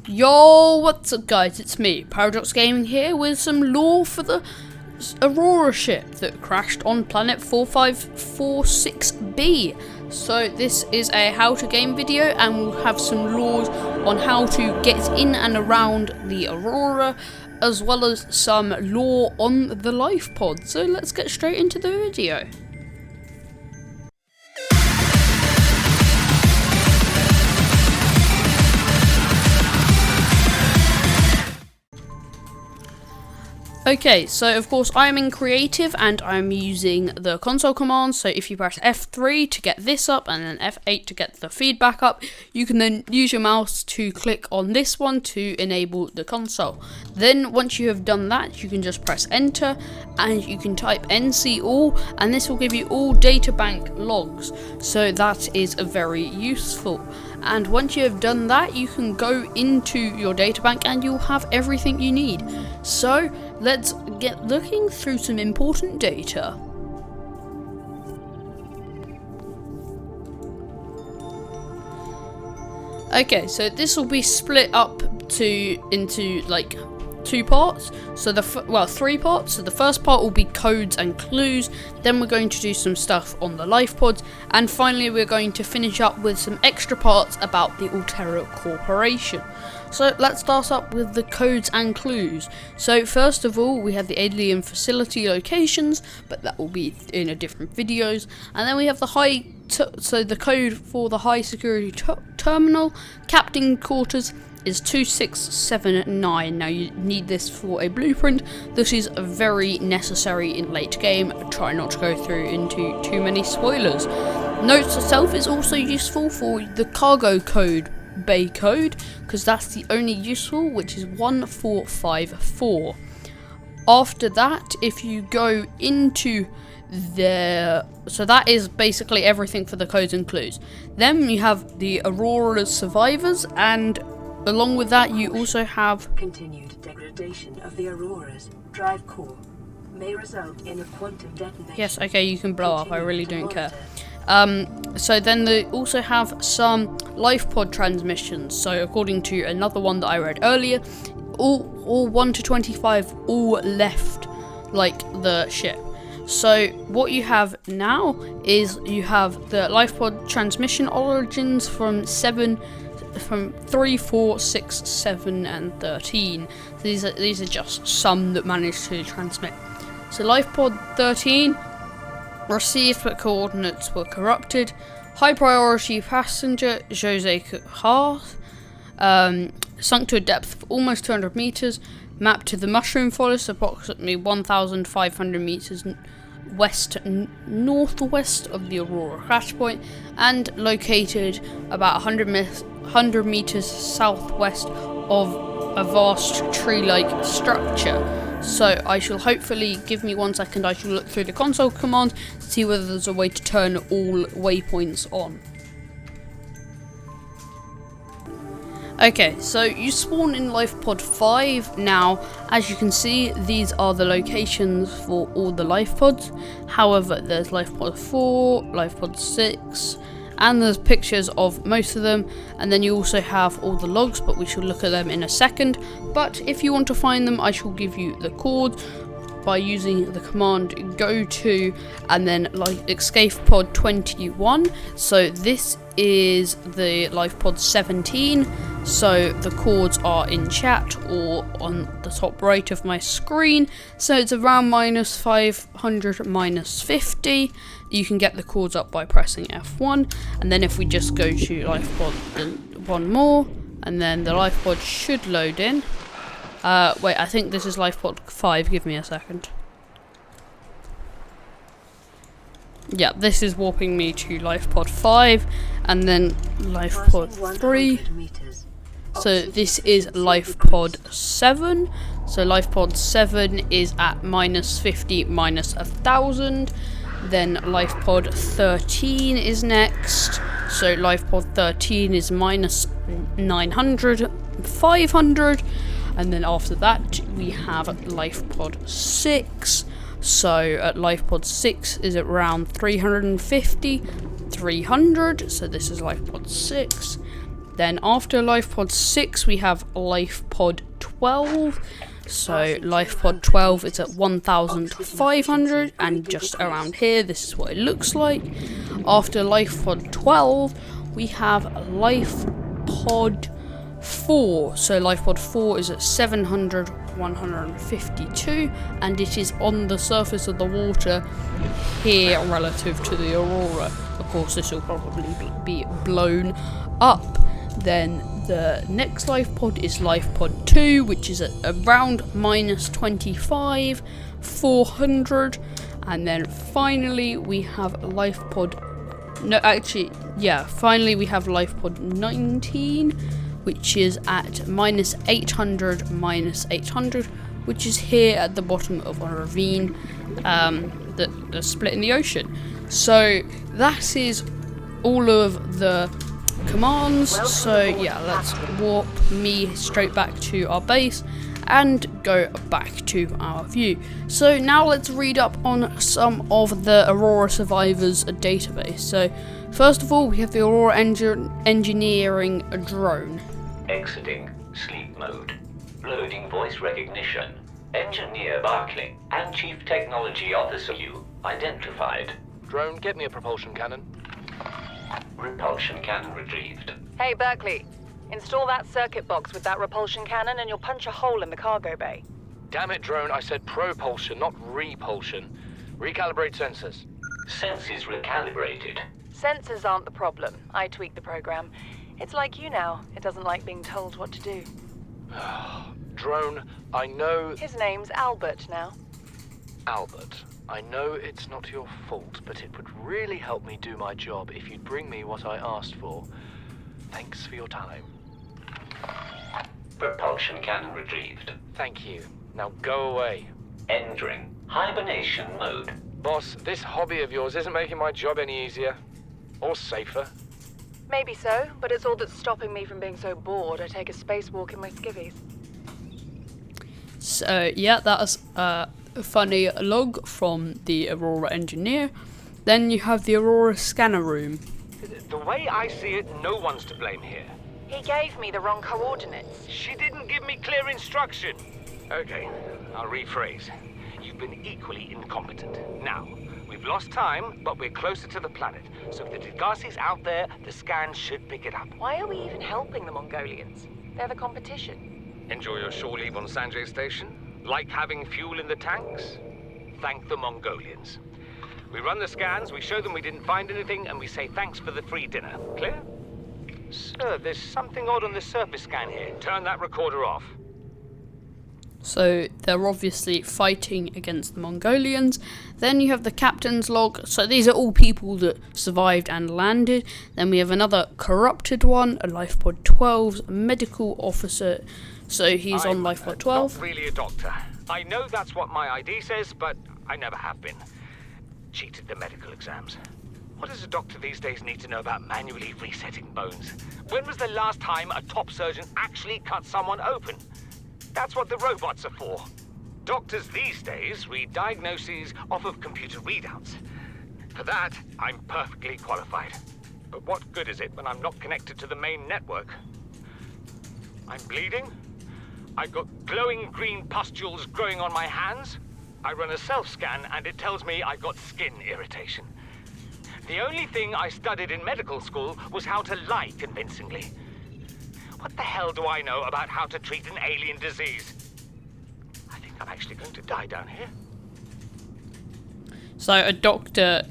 Yo, what's up guys, it's me, Paradox Gaming here with some lore for the Aurora ship that crashed on planet 4546b. So this is a how to game video and we'll have some lore on how to get in and around the Aurora, as well as some lore on the LIFEPOD. So let's get straight into the video. Okay, so of course I am in creative and I'm using the console commands. So if you press F3 to get this up and then F8 to get the feedback up, you can then use your mouse to click on this one to enable the console. Then once you have done that, you can just press enter and you can type NC all, and this will give you all databank logs. So that is very useful. And once you have done that, you can go into your databank and you'll have everything you need. So let's get looking through some important data. Okay, so this will be split up into like two parts. So three parts. So the first part will be codes and clues, then we're going to do some stuff on the LIFEPODs, and finally we're going to finish up with some extra parts about the Aurora Corporation. So let's start up with the codes and clues. So first of all, we have the alien facility locations, but that will be in a different videos. And then we have the the code for the high security terminal. Captain quarters is 2679. Now you need this for a blueprint. This is very necessary in late game. Try not to go through into too many spoilers. Notes itself is also useful for the cargo code bay code, because that's the only useful, which is 1454. After that, if you go into so that is basically everything for the codes and clues. Then you have the Aurora survivors, and along with that you also have continued degradation of the Aurora's drive core may result in a quantum detonation. Yes, okay, you can blow up, I really don't care. So then they also have some LIFEPOD transmissions. So according to another one that I read earlier, all 1 to 25 all left like the ship. So what you have now is you have the LIFEPOD transmission origins from 3, 4, 6, 7 and 13. So these are just some that managed to transmit. So LIFEPOD 13 received but coordinates were corrupted. High priority passenger Jose Carr sunk to a depth of almost 200 meters. Mapped to the mushroom forest, approximately 1,500 meters northwest of the Aurora crash point, and located about 100 meters southwest of a vast tree-like structure. So I shall hopefully, give me 1 second, I shall look through the console command to see whether there's a way to turn all waypoints on. Okay, so you spawn in LIFEPOD 5 now. As you can see, these are the locations for all the LIFEPODs. However, there's LIFEPOD 4, LIFEPOD 6, and there's pictures of most of them, and then you also have all the logs, but we shall look at them in a second. But if you want to find them, I shall give you the codes by using the command go to and then escape pod 21. So this is the LIFEPOD 17. So the chords are in chat or on the top right of my screen. So it's around -500, -50. You can get the chords up by pressing F1. And then if we just go to LIFEPOD one more, and then the LIFEPOD should load in. Wait, I think this is LIFEPOD 5. Give me a second. Yeah, this is warping me to LIFEPOD 5, and then LIFEPOD 3. So this is LIFEPOD 7. So LIFEPOD 7 is at -50, -1000. Then LIFEPOD 13 is next. So LIFEPOD 13 is -900, 500. And then after that we have LIFEPOD 6. So at LIFEPOD 6 is around 350, 300. So this is LIFEPOD 6. Then after LifePod 6, we have LifePod 12. So LifePod 12 is at 1,500, and just around here, this is what it looks like. After LifePod 12, we have LifePod 4. So LifePod 4 is at 700,152, and it is on the surface of the water here relative to the aurora. Of course, this will probably be blown up. Then the next LifePod is LifePod 2, which is at around -25, 400. And then finally we have finally we have LifePod 19, which is at -800, -800, which is here at the bottom of a ravine that's split in the ocean. So that is all of the commands. So yeah, let's warp me straight back to our base and go back to our view. So now let's read up on some of the Aurora survivors database. So first of all, we have the Aurora engineering drone. Exiting sleep mode. Loading voice recognition. Engineer Barclay and Chief Technology Officer you identified. Drone, get me a propulsion cannon. Repulsion cannon retrieved. Hey, Berkeley. Install that circuit box with that repulsion cannon and you'll punch a hole in the cargo bay. Damn it, Drone, I said propulsion, not repulsion. Recalibrate sensors. Senses recalibrated. Sensors aren't the problem. I tweaked the program. It's like you now. It doesn't like being told what to do. Drone, I know... His name's Albert now. Albert, I know it's not your fault, but it would really help me do my job if you'd bring me what I asked for. Thanks for your time. Propulsion cannon retrieved. Thank you. Now go away. Entering hibernation mode. Boss, this hobby of yours isn't making my job any easier. Or safer. Maybe so, but it's all that's stopping me from being so bored I take a spacewalk in my skivvies. So yeah, that's a funny log from the Aurora engineer. Then you have the Aurora scanner room. The way I see it, no one's to blame here. He gave me the wrong coordinates. She didn't give me clear instruction. Okay, I'll rephrase. You've been equally incompetent. Now, we've lost time, but we're closer to the planet. So if the Degassi's out there, the scan should pick it up. Why are we even helping the Mongolians? They're the competition. Enjoy your shore leave on Sanjay Station? Like having fuel in the tanks? Thank the Mongolians. We run the scans, we show them we didn't find anything, and we say thanks for the free dinner. Clear? Sir, there's something odd on the surface scan here. Turn that recorder off. So they're obviously fighting against the Mongolians. Then you have the captain's log. So these are all people that survived and landed. Then we have another corrupted one, a LifePod 12's medical officer. So he's on LifePod 12. Not really a doctor. I know that's what my ID says, but I never have been. Cheated the medical exams. What does a doctor these days need to know about manually resetting bones? When was the last time a top surgeon actually cut someone open? That's what the robots are for. Doctors these days read diagnoses off of computer readouts. For that, I'm perfectly qualified. But what good is it when I'm not connected to the main network? I'm bleeding. I've got glowing green pustules growing on my hands. I run a self-scan and it tells me I've got skin irritation. The only thing I studied in medical school was how to lie convincingly. What the hell do I know about how to treat an alien disease? I think I'm actually going to die down here. So a doctor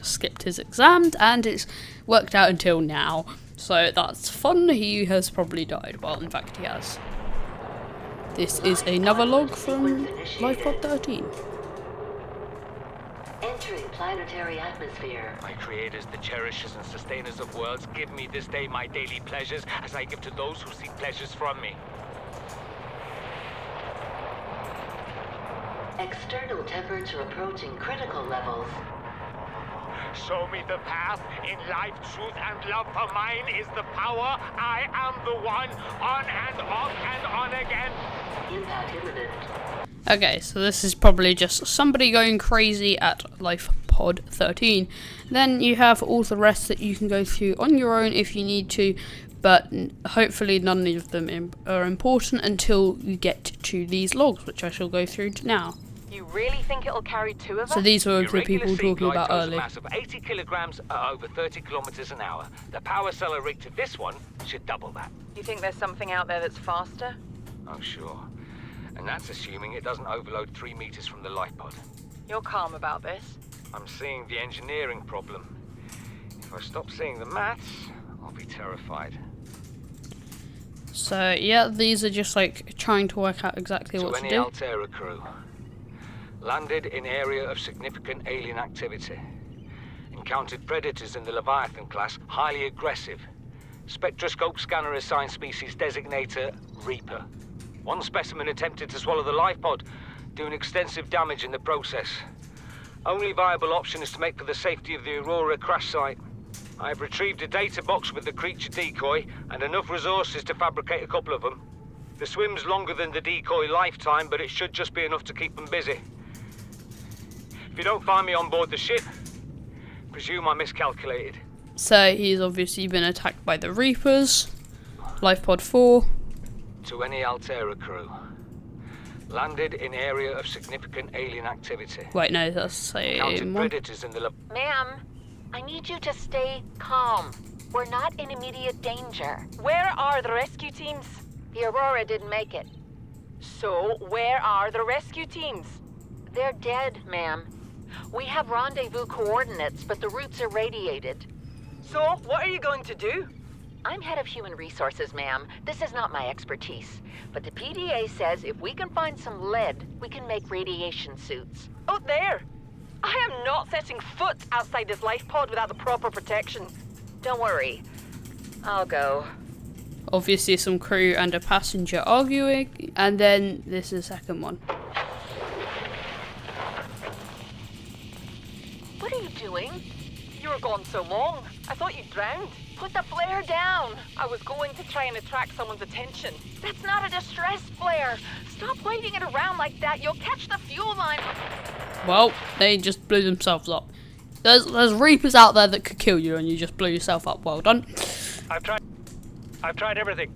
skipped his exams and it's worked out until now. So that's fun. He has probably died. Well, in fact, he has. This is another log from LifePod 13. Entering planetary atmosphere. My creators, the cherishers and sustainers of worlds, give me this day my daily pleasures as I give to those who seek pleasures from me. External temperature approaching critical levels. Show me the path. In life, truth, and love for mine is the power. I am the one. On and off and on again. Impact imminent. Okay, so this is probably just somebody going crazy at LifePod pod 13. Then you have all the rest that you can go through on your own if you need to, but hopefully none of them are important until you get to these logs, which I shall go through now. You really think it'll carry 2 of us? So these were Your the people regular sea talking glide about tows a earlier. mass of 80 kilograms at over 30 kilometers an hour. The power cell rig to this one should double that. You think there's something out there that's faster? Oh, sure. And that's assuming it doesn't overload 3 meters from the LIFEPOD. You're calm about this. I'm seeing the engineering problem. If I stop seeing the maths, I'll be terrified. So yeah, these are just like trying to work out exactly what to any do. Altera crew. Landed in area of significant alien activity. Encountered predators in the Leviathan class, highly aggressive. Spectroscope scanner assigned species designator Reaper. One specimen attempted to swallow the LIFEPOD, doing extensive damage in the process. Only viable option is to make for the safety of the Aurora crash site. I have retrieved a data box with the creature decoy and enough resources to fabricate a couple of them. The swim's longer than the decoy lifetime, but it should just be enough to keep them busy. If you don't find me on board the ship, presume I miscalculated. So he's obviously been attacked by the Reapers. LifePod 4. To any Altera crew. Landed in area of significant alien activity. Wait, no, that's the Encountered same one. predators in the Ma'am, I need you to stay calm. We're not in immediate danger. Where are the rescue teams? The Aurora didn't make it. So, where are the rescue teams? They're dead, ma'am. We have rendezvous coordinates, but the routes are radiated. So, what are you going to do? I'm head of human resources, ma'am. This is not my expertise. But the PDA says if we can find some lead, we can make radiation suits. Out there! I am not setting foot outside this life pod without the proper protection. Don't worry. I'll go. Obviously some crew and a passenger arguing, and then this is the second one. What are you doing? You were gone so long. I thought you drowned. Put the flare down. I was going to try and attract someone's attention. That's not a distress flare. Stop waving it around like that. You'll catch the fuel line. Well, they just blew themselves up. There's Reapers out there that could kill you, and you just blew yourself up. Well done. I've tried everything.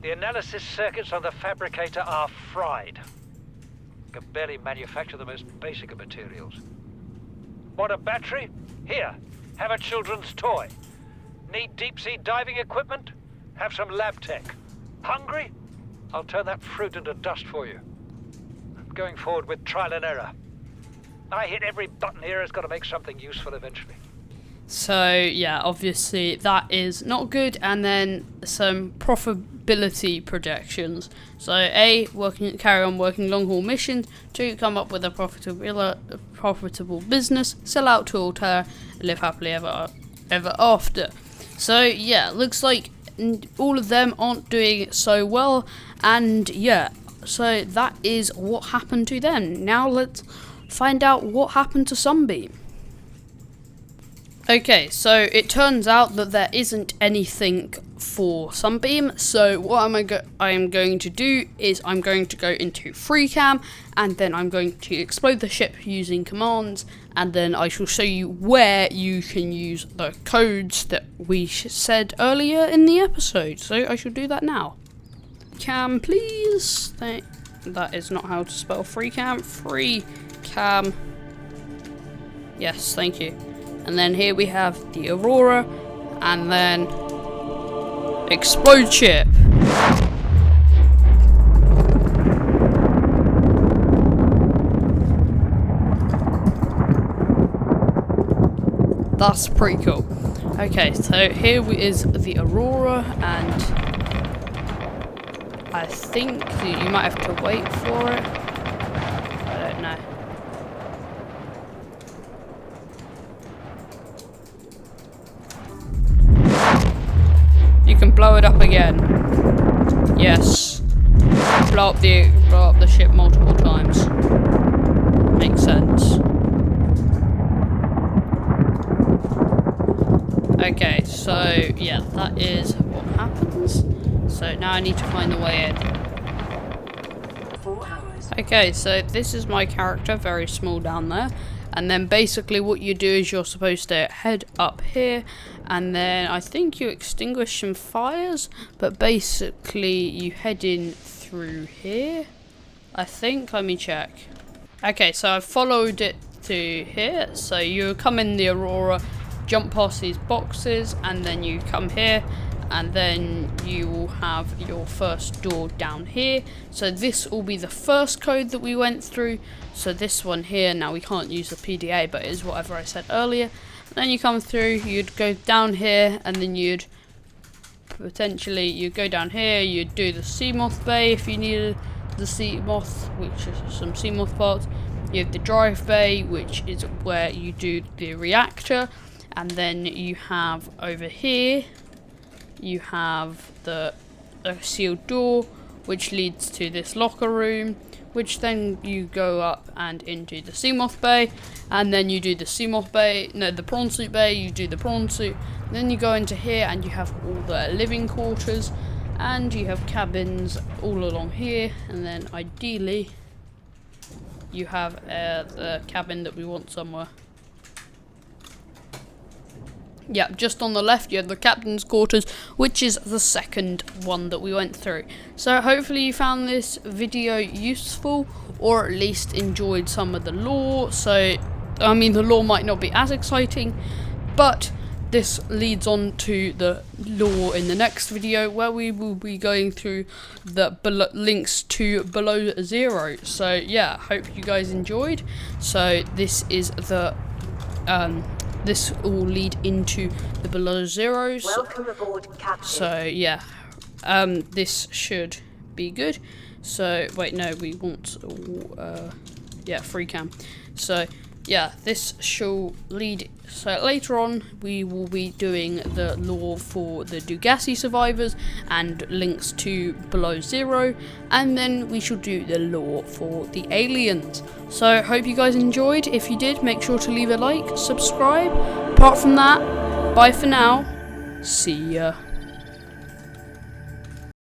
The analysis circuits on the fabricator are fried. Can barely manufacture the most basic of materials. Want a battery? Here, have a children's toy. Need deep-sea diving equipment? Have some lab tech. Hungry? I'll turn that fruit into dust for you. I'm going forward with trial and error. I hit every button here has got to make something useful eventually. So yeah, obviously that is not good, and then some profitability projections. So A, carry on working long haul missions. 2, come up with a profitable business. Sell out to Altera, live happily ever after. So yeah, looks like all of them aren't doing so well, and yeah, so that is what happened to them. Now let's find out what happened to Sunbeam. Okay, so it turns out that there isn't anything for Sunbeam, so what I am going to do is I'm going to go into free cam, and then I'm going to explode the ship using commands, and then I shall show you where you can use the codes that we said earlier in the episode. So I shall do that now. Cam, please. That is not how to spell free cam. Free cam. Yes, thank you. And then here we have the Aurora, and then explode ship. That's pretty cool. Okay, so here is the Aurora, and I think you might have to wait for it. I don't know. You can blow it up again. Yes. Blow up the ship multiple times. Makes sense. Okay, so yeah, that is what happens. So now I need to find the way in. 4 hours. Okay, so this is my character, very small down there. and then basically what you do is you're supposed to head up here, and then I think you extinguish some fires, but basically you head in through here, I think. Let me check. Okay, so I've followed it to here, so you come in the Aurora, jump past these boxes, and then you come here, and then you will have your first door down here. So this will be the first code that we went through. So this one here, now we can't use the PDA, but it is whatever I said earlier. And then you come through, you'd go down here, and then you'd go down here, you'd do the Seamoth bay if you needed the Seamoth, which is some Seamoth parts. You have the drive bay, which is where you do the reactor, and then you have over here, you have the sealed door, which leads to this locker room, which then you go up and into the Seamoth bay, and then you do the Seamoth bay, no, the prawn suit bay, you do the prawn suit, then you go into here and you have all the living quarters, and you have cabins all along here, and then ideally you have the cabin that we want somewhere. Yeah, just on the left you have the captain's quarters, which is the second one that we went through. So hopefully you found this video useful, or at least enjoyed some of the lore. So, I mean, the lore might not be as exciting, but this leads on to the lore in the next video, where we will be going through the links to Below Zero. So yeah, hope you guys enjoyed. So this is the this will lead into the Below Zeros. Welcome aboard, Captain. So yeah, this should be good. So wait, no, we want yeah, free cam. So yeah, this shall lead. So later on we will be doing the lore for the Dugassi survivors and links to Below Zero, and then we shall do the lore for the aliens. So hope you guys enjoyed. If you did, make sure to leave a like, subscribe. Apart from that, bye for now. See ya.